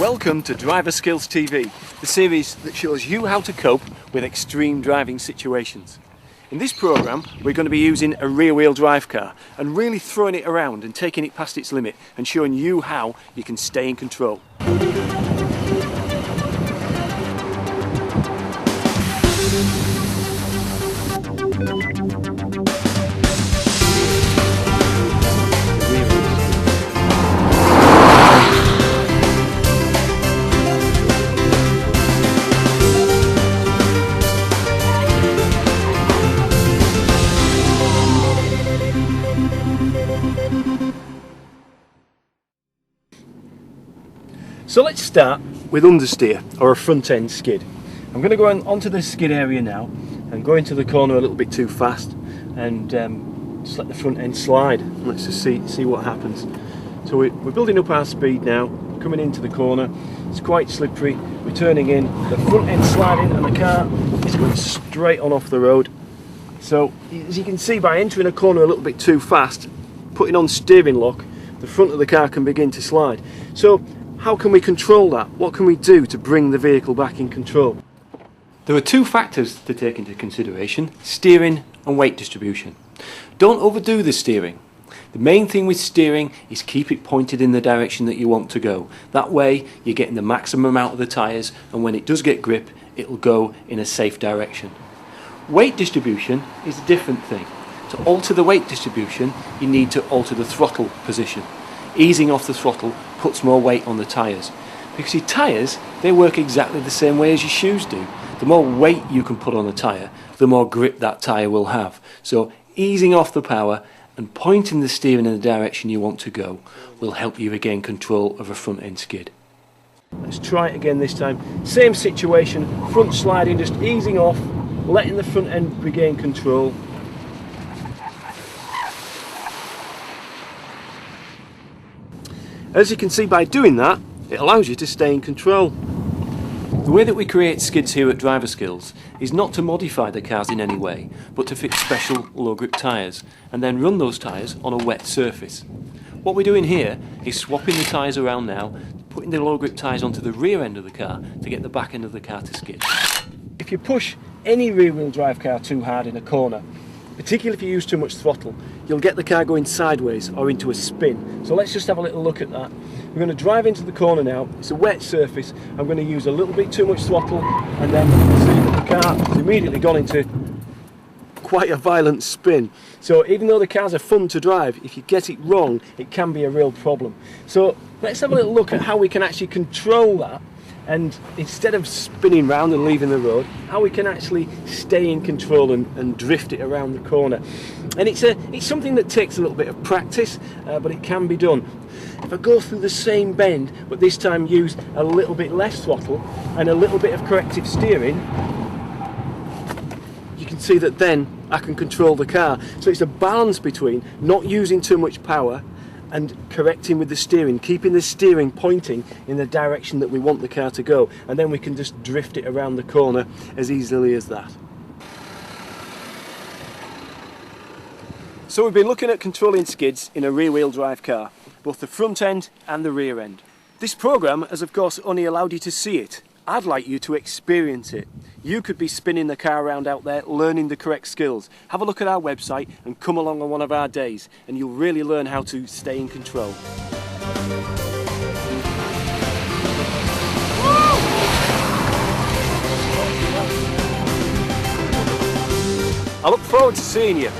Welcome to Driver Skills TV, the series that shows you how to cope with extreme driving situations. In this programme, we're going to be using a rear-wheel drive car and really throwing it around and taking it past its limit and showing you how you can stay in control. So let's start with understeer, or a front end skid. I'm going to go onto the skid area now and go into the corner a little bit too fast and just let the front end slide. Let's just see what happens. So we're building up our speed now, coming into the corner. It's quite slippery, we're turning in, the front end sliding and the car is going straight on off the road. So as you can see, by entering a corner a little bit too fast, putting on steering lock, the front of the car can begin to slide. So how can we control that? What can we do to bring the vehicle back in control? There are two factors to take into consideration: steering and weight distribution. Don't overdo the steering. The main thing with steering is keep it pointed in the direction that you want to go. That way you're getting the maximum out of the tyres, and when it does get grip, it'll go in a safe direction. Weight distribution is a different thing. To alter the weight distribution, you need to alter the throttle position. Easing off the throttle puts more weight on the tyres, because your tyres, they work exactly the same way as your shoes do. The more weight you can put on a tyre, the more grip that tyre will have. So easing off the power and pointing the steering in the direction you want to go will help you regain control of a front end skid. Let's try it again this time. Same situation, front sliding, just easing off, letting the front end regain control. As you can see, by doing that, it allows you to stay in control. The way that we create skids here at Driver Skills is not to modify the cars in any way, but to fit special low grip tyres and then run those tyres on a wet surface. What we're doing here is swapping the tyres around now, putting the low grip tyres onto the rear end of the car to get the back end of the car to skid. If you push any rear wheel drive car too hard in a corner, particularly if you use too much throttle, you'll get the car going sideways or into a spin. So let's just have a little look at that. We're going to drive into the corner now. It's a wet surface. I'm going to use a little bit too much throttle, and then see that the car has immediately gone into quite a violent spin. So even though the cars are fun to drive, if you get it wrong, it can be a real problem. So let's have a little look at how we can actually control that, and instead of spinning round and leaving the road, how we can actually stay in control and drift it around the corner. And it's something that takes a little bit of practice, but it can be done. If I go through the same bend, but this time use a little bit less throttle and a little bit of corrective steering, you can see that then I can control the car. So it's a balance between not using too much power and correcting with the steering, keeping the steering pointing in the direction that we want the car to go, and then we can just drift it around the corner as easily as that. So we've been looking at controlling skids in a rear-wheel drive car, both the front end and the rear end. This programme has of course only allowed you to see it. I'd like you to experience it. You could be spinning the car around out there, learning the correct skills. Have a look at our website and come along on one of our days, and you'll really learn how to stay in control. I look forward to seeing you.